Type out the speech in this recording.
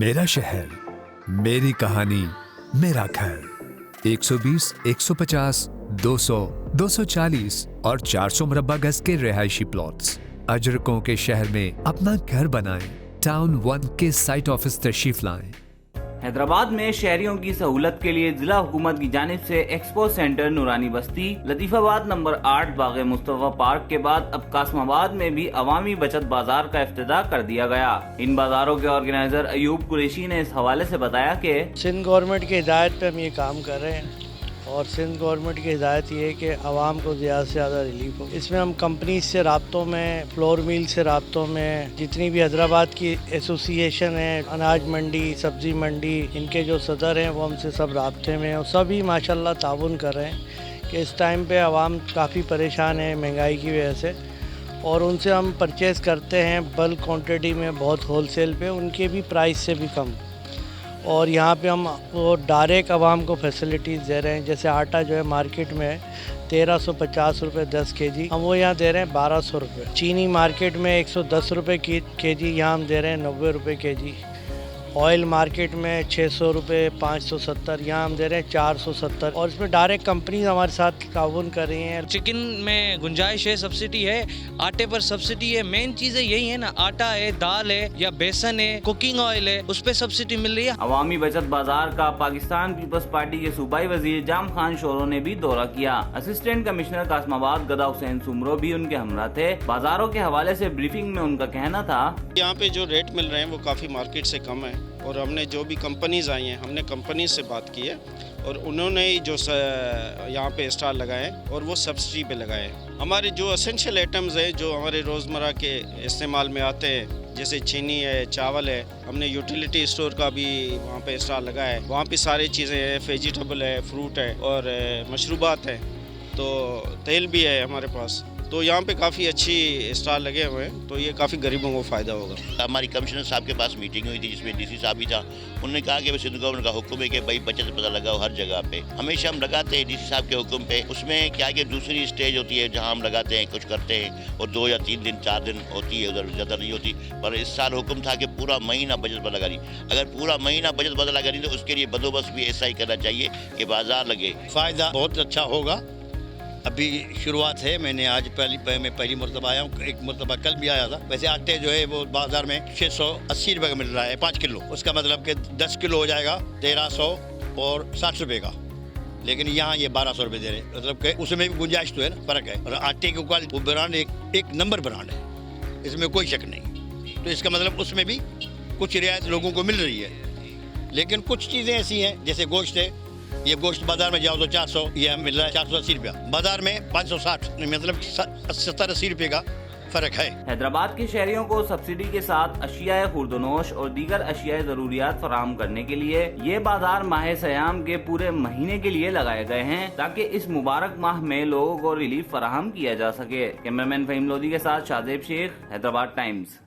मेरा शहर, मेरी कहानी, मेरा घर। 120, 150, 200, 240 और 400 मुरब्बा गज के रिहायशी प्लॉट्स। अजरकों के शहर में अपना घर बनाएं। टाउन 1 के साइट ऑफिस तशरीफ लाएं। हैदराबाद में शहरियों की सहूलत के लिए जिला हुकूमत की जानिब से एक्सपो सेंटर नूरानी बस्ती, लतीफाबाद नंबर 8 बागे मुस्तफा पार्क के बाद अब कासमाबाद में भी अवामी बचत बाजार का इफ्तिताह कर दिया गया। इन बाजारों के ऑर्गेनाइजर अयूब कुरैशी ने इस हवाले से बताया कि सिंध गवर्नमेंट की हिदायत पे हम ये काम कर रहे हैं और सिंध गवर्नमेंट की हिदायत ये है कि आवाम को ज़्यादा से ज़्यादा रिलीफ हो। इसमें हम कंपनी से राब्तों में, फ्लोर मिल से राब्तों में, जितनी भी हैदराबाद की एसोसिएशन है, अनाज मंडी, सब्ज़ी मंडी, इनके जो सदर हैं वो हमसे सब राब्ते में हैं और सभी माशाल्लाह ताउन कर रहे हैं कि इस टाइम पे आवाम काफ़ी परेशान है महंगाई की वजह से, और उनसे हम परचेज़ करते हैं बल्क क्वांटिटी में, बहुत होलसेल पे, उनके भी प्राइस से भी कम। और यहाँ पे हम वो डायरेक्ट आवाम को फैसिलिटीज़ दे रहे हैं। जैसे आटा जो है मार्केट में 1350 रुपये 10 kg, हम वो यहाँ दे रहे हैं 1200 रुपये। चीनी मार्केट में 110 रुपये kg, यहाँ हम दे रहे हैं 90 रुपये kg। ऑयल मार्केट में 600 रुपये 570, यहाँ हम दे रहे हैं 470। और इसमें डायरेक्ट कंपनीज हमारे साथ ताउन कर रही हैं। चिकन में गुंजाइश है, सब्सिडी है, आटे पर सब्सिडी है। मेन चीज़ें यही है ना, आटा है, दाल है या बेसन है, कुकिंग ऑयल है, उस पर सब्सिडी मिल रही है। अवामी बचत बाजार का पाकिस्तान पीपल्स पार्टी के सूबाई वजीर जाम खान शोरो ने भी दौरा किया। असिस्टेंट कमिश्नर कासमाबाद गदा हुसैन सुमरो भी उनके हमरा थे। बाजारों के हवाले से ब्रीफिंग में उनका कहना था, यहाँ पे जो रेट मिल रहे हैं वो काफ़ी मार्केट से कम है और हमने जो भी कंपनीज आई हैं, हमने कंपनी से बात की है और उन्होंने ही जो यहाँ पे स्टॉल लगाए और वो सब्सिडी पे लगाए हैं। हमारे जो एसेंशियल आइटम्स हैं जो हमारे रोज़मर्रा के इस्तेमाल में आते हैं, जैसे चीनी है, चावल है, हमने यूटिलिटी स्टोर का भी वहाँ पे स्टॉल लगाया है। वहाँ पे सारी चीज़ें हैं, वेजिटेबल है, फ्रूट है और मशरूबात है, तो तेल भी है हमारे पास। तो यहाँ पे काफ़ी अच्छी स्टॉल लगे हुए हैं, तो ये काफ़ी गरीबों को फ़ायदा होगा। हमारी कमिश्नर साहब के पास मीटिंग हुई थी जिसमें डीसी साहब भी था। उन्होंने कहा कि सिंध गवर्नमेंट का हुक्म है कि भाई बचत पता लगाओ हर जगह पे। हमेशा हम लगाते हैं डीसी साहब के हुक्म पे। उसमें क्या है कि दूसरी स्टेज होती है जहाँ हम लगाते हैं, कुछ करते हैं और 2 या 3 दिन 4 दिन होती है, उधर ज़्यादा नहीं होती। पर इस साल हुक्म था कि पूरा महीना बचत पता लगानी। अगर पूरा महीना बचत पता लगानी तो उसके लिए बंदोबस्त भी ऐसा ही करना चाहिए कि बाजार लगे। फ़ायदा बहुत अच्छा होगा। अभी शुरुआत है, मैंने आज पहली मरतबा आया हूँ, एक मरतबा कल भी आया था। वैसे आटे जो है वो बाज़ार में 680 रुपये का मिल रहा है 5 किलो। उसका मतलब कि 10 किलो हो जाएगा 1300 और 60 रुपये का, लेकिन यहाँ ये 1200 रुपये दे रहे हैं। मतलब कि उसमें भी गुंजाइश तो है ना, फ़र्क है। और आटे की क्वालिटी, वो ब्रांड एक नंबर ब्रांड है, इसमें कोई शक नहीं। तो इसका मतलब उसमें भी कुछ रियायत लोगों को मिल रही है। लेकिन कुछ चीज़ें ऐसी हैं, जैसे गोश्त है, ये गोश्त बाजार में जाओ तो 400, ये मिल रहा है 480 रुपया, बाजार में 560, मतलब 70-80 रुपये का फर्क है। हैदराबाद के शहरियों को सब्सिडी के साथ अशियाए खुर्दनोश और दीगर अशियाए जरूरियात फराहम करने के लिए ये बाजार माह सयाम के पूरे महीने के लिए लगाए गए हैं, ताकि इस मुबारक माह में लोगों को रिलीफ फराहम किया जा सके। कैमरामैन फहीम लोधी के साथ शाहजेब शेख, हैदराबाद टाइम्स।